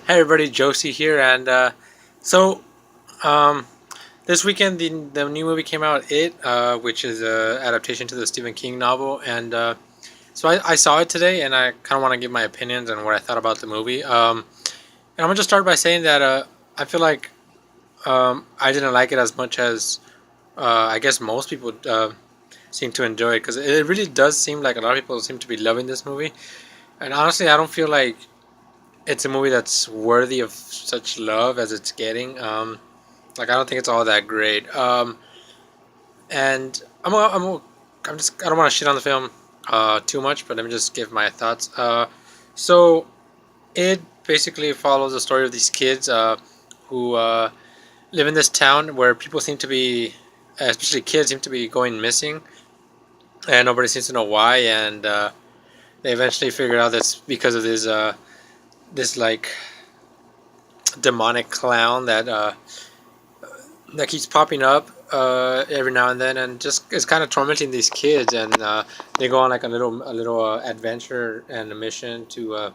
Hey everybody, Josie here, and so um, this weekend the new movie came out, which is a adaptation to the Stephen King novel, and I saw it today, and I kind of want to give my opinions and what I thought about the movie. And I'm gonna just start by saying that I feel like I didn't like it as much as I guess most people seem to enjoy it, because it really does seem like a lot of people seem to be loving this movie, and honestly, I don't feel like it's a movie that's worthy of such love as it's getting. Like I don't think it's all that great. And I'm just I don't want to shit on the film too much, but let me just give my thoughts. So it basically follows the story of these kids who live in this town where people seem to be, especially kids, seem to be going missing, and nobody seems to know why. And they eventually figure out that's because of this like demonic clown that keeps popping up every now and then, and just is kind of tormenting these kids. And they go on like a little adventure and a mission to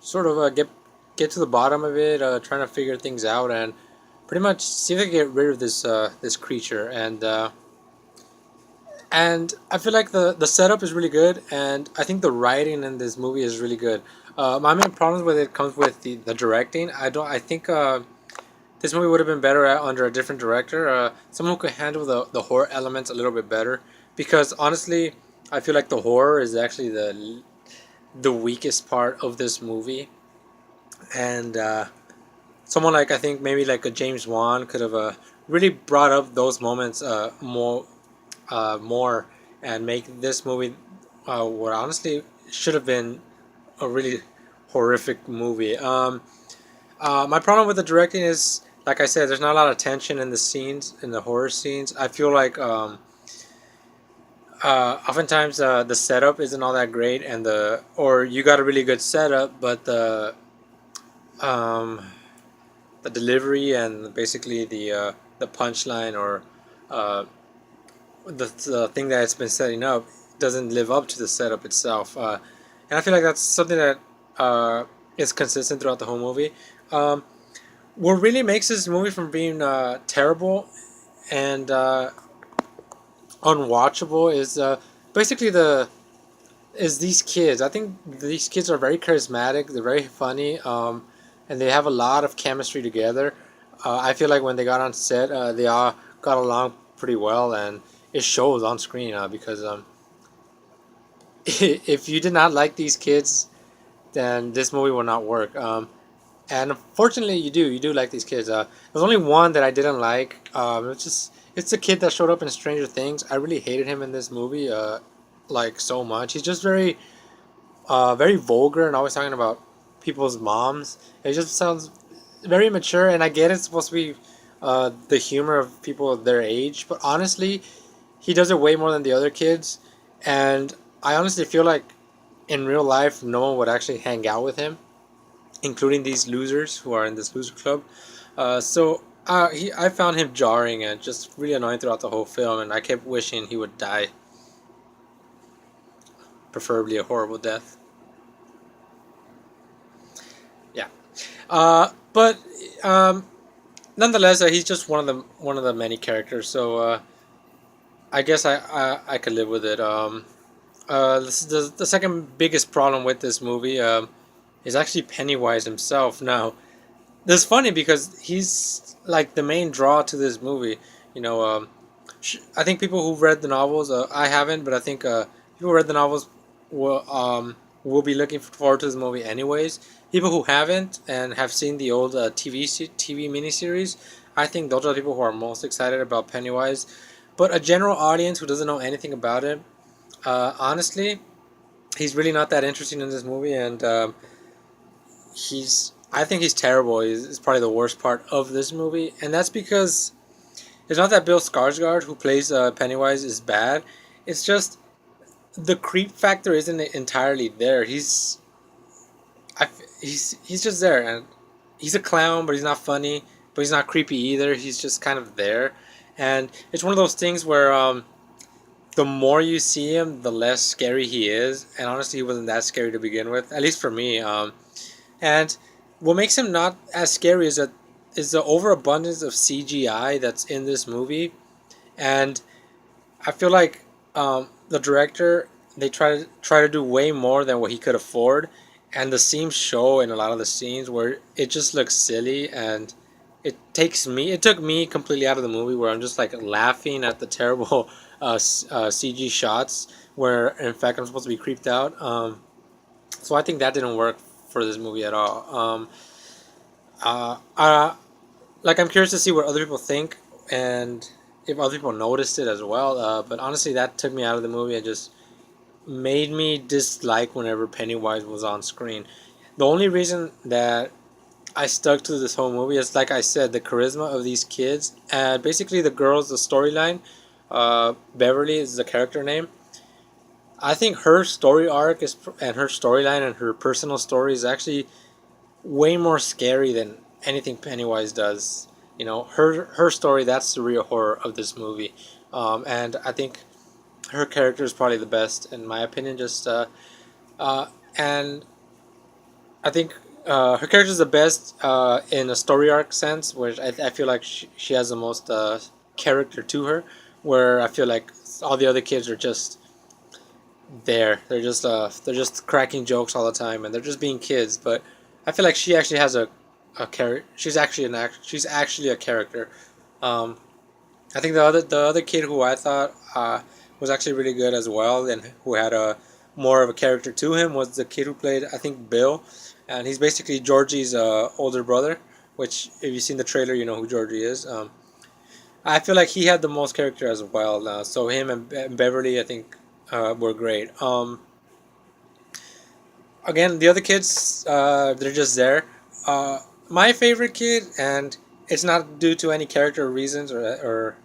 sort of get to the bottom of it, trying to figure things out, and pretty much see if they can get rid of this creature. And I feel like the setup is really good, and I think the writing in this movie is really good. My main problems with it comes with the directing. I think this movie would have been better under a different director, someone who could handle the horror elements a little bit better. Because honestly, I feel like the horror is actually the weakest part of this movie, and someone like I think maybe like a James Wan could have really brought up those moments more, and make this movie what honestly should have been a really horrific movie. My problem with the directing is, like I said, there's not a lot of tension in the scenes, in the horror scenes. I feel like oftentimes the setup isn't all that great, and or you got a really good setup, but um, the delivery and basically the punchline or uh, the thing that it's been setting up doesn't live up to the setup itself. And I feel like that's something that is consistent throughout the whole movie. Um, what really makes this movie from being terrible and unwatchable is basically these kids. I think these kids are very charismatic. They're very funny, and they have a lot of chemistry together. I feel like when they got on set, they all got along pretty well, and it shows on screen because if you did not like these kids, then this movie will not work. And unfortunately, you do like these kids. There's only one that I didn't like. It's a kid that showed up in Stranger Things. I really hated him in this movie, like so much. He's just very vulgar and always talking about people's moms. It just sounds very mature, and I get it's supposed to be the humor of people of their age, but honestly, he does it way more than the other kids, and I honestly feel like in real life, no one would actually hang out with him, including these losers who are in this loser club. I found him jarring and just really annoying throughout the whole film, and I kept wishing he would die, preferably a horrible death. Yeah, but um, nonetheless, he's just one of the many characters. So I guess I could live with it. This is the second biggest problem with this movie is actually Pennywise himself. Now, this is funny because he's like the main draw to this movie. You know, I think people who've read the novels, I haven't, but I think people who read the novels will be looking forward to this movie anyways. People who haven't and have seen the old TV miniseries, I think those are the people who are most excited about Pennywise. But a general audience who doesn't know anything about it, honestly, he's really not that interesting in this movie, and I think he's terrible. He's probably the worst part of this movie, and that's because it's not that Bill Skarsgård, who plays Pennywise, is bad. It's just the creep factor isn't entirely there. He's just there, and he's a clown, but he's not funny, but he's not creepy either. He's just kind of there, and it's one of those things where the more you see him, the less scary he is. And honestly, he wasn't that scary to begin with, at least for me. And what makes him not as scary is the overabundance of CGI that's in this movie, and I feel like the director, they try to do way more than what he could afford, and the scenes show in a lot of the scenes where it just looks silly, and it took me completely out of the movie, where I'm just like laughing at the terrible CG shots where in fact I'm supposed to be creeped out. So I think that didn't work for this movie at all. Uh, uh, like I'm curious to see what other people think and if other people noticed it as well. But honestly, that took me out of the movie and just made me dislike whenever Pennywise was on screen. The only reason that I stuck to this whole movie is, like I said, the charisma of these kids and basically the girls, the storyline. Beverly is the character name. I think her story arc is and her storyline and her personal story is actually way more scary than anything Pennywise does. You know, her story, that's the real horror of this movie, and I think her character is probably the best in my opinion. Uh, and I think her character is the best in a story arc sense, where I feel like she has the most character to her. Where I feel like all the other kids are just there. They're just cracking jokes all the time, and they're just being kids. But I feel like she actually has a character. She's actually a character. Um, I think the other kid who I thought was actually really good as well, and who had a more of a character to him was the kid who played, I think, Bill, and he's basically Georgie's older brother. Which, if you've seen the trailer, you know who Georgie is. I feel like he had the most character as well. So him and Beverly, I think, were great. Again, the other kids, they're just there. My favorite kid, and it's not due to any character reasons or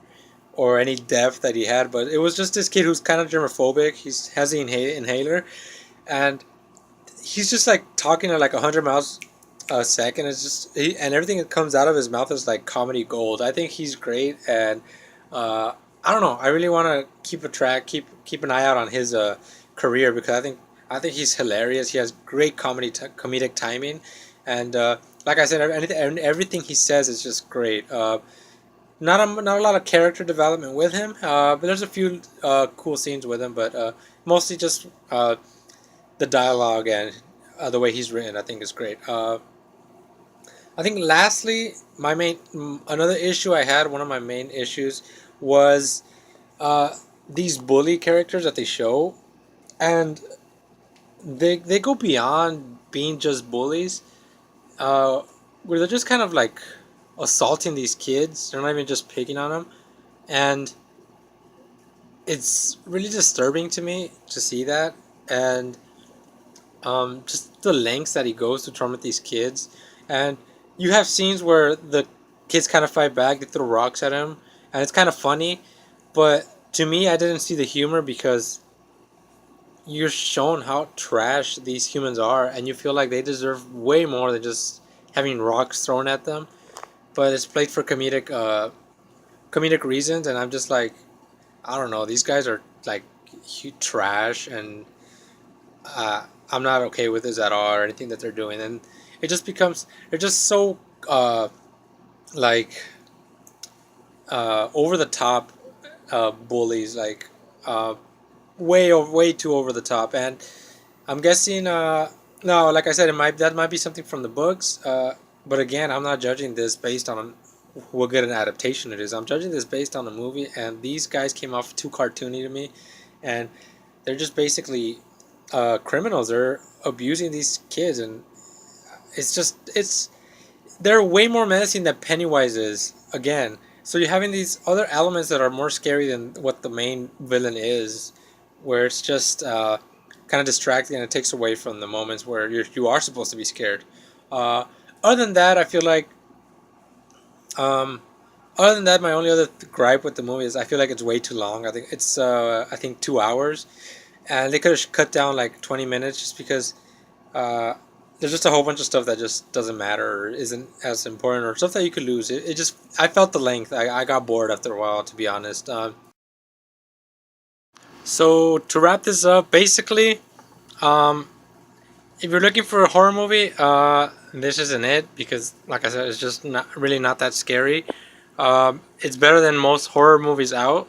any depth that he had, but it was just this kid who's kind of germophobic. He has the inhaler, and he's just like talking at like 100 miles a second. It's just and everything that comes out of his mouth is like comedy gold. I think he's great, and uh, I don't know. I really want to keep an eye out on his career because I think he's hilarious. He has great comedic timing, and like I said, everything he says is just great. Not a lot of character development with him, but there's a few cool scenes with him, but mostly just the dialogue and the way he's written. I think is great. I think lastly, another issue I had, one of my main issues, was uh, these bully characters that they show, and they go beyond being just bullies, uh, where they're just kind of like assaulting these kids. They're not even just picking on them, and it's really disturbing to me to see that, and just the lengths that he goes to torment these kids. And you have scenes where the kids kind of fight back, they throw rocks at him, and it's kind of funny. But to me, I didn't see the humor because you're shown how trash these humans are, and you feel like they deserve way more than just having rocks thrown at them. But it's played for comedic reasons, and I'm just like, I don't know, these guys are like trash, and I'm not okay with this at all or anything that they're doing, and it just becomes they're just so like over the top bullies, like uh, way too over the top, and I'm guessing no, like I said, that might be something from the books, but again, I'm not judging this based on what good an adaptation it is. I'm judging this based on the movie, and these guys came off too cartoony to me, and they're just basically criminals. They're abusing these kids, and it's they're way more menacing than Pennywise is. Again, so you're having these other elements that are more scary than what the main villain is, where it's just kind of distracting and it takes away from the moments where you are supposed to be scared. Uh, other than that, I feel like um, other than that, my only other gripe with the movie is I feel like it's way too long. I think 2 hours, and they could have cut down like 20 minutes just because uh, there's just a whole bunch of stuff that just doesn't matter or isn't as important or stuff that you could lose. It just I felt the length. I got bored after a while, to be honest. So to wrap this up, basically, um, if you're looking for a horror movie, this isn't it because, like I said, it's just not that scary. It's better than most horror movies out,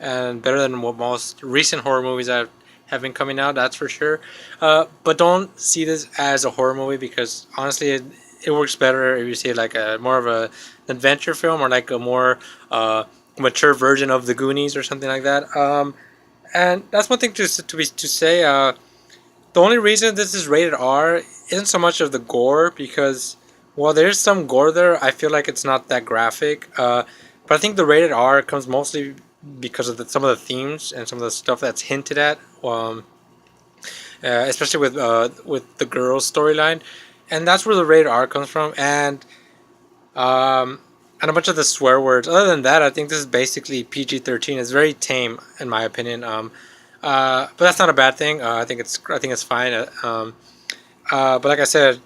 and better than what most recent horror movies that have been coming out. That's for sure. But don't see this as a horror movie because honestly, it works better if you see it like a more of a adventure film or like a more mature version of the Goonies or something like that. And that's one thing to say. The only reason this is rated R isn't so much of the gore because while there's some gore there, I feel like it's not that graphic. But I think the rated R comes mostly because of some of the themes and some of the stuff that's hinted at, especially with the girls' storyline, and that's where the rated R comes from. Um, and a bunch of the swear words. Other than that, I think this is basically PG-13. It's very tame in my opinion. But that's not a bad thing. I think it's fine. But like I said,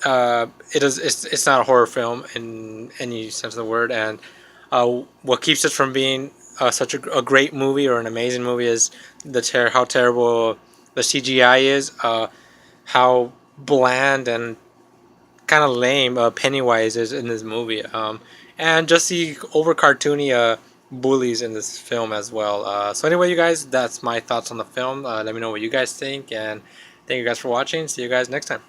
it's not a horror film in any sense of the word. And what keeps it from being such a great movie or an amazing movie is how terrible the CGI is, how bland and kind of lame Pennywise is in this movie, and just the over cartoony bullies in this film as well. So anyway, you guys, that's my thoughts on the film. Let me know what you guys think, and thank you guys for watching. See you guys next time.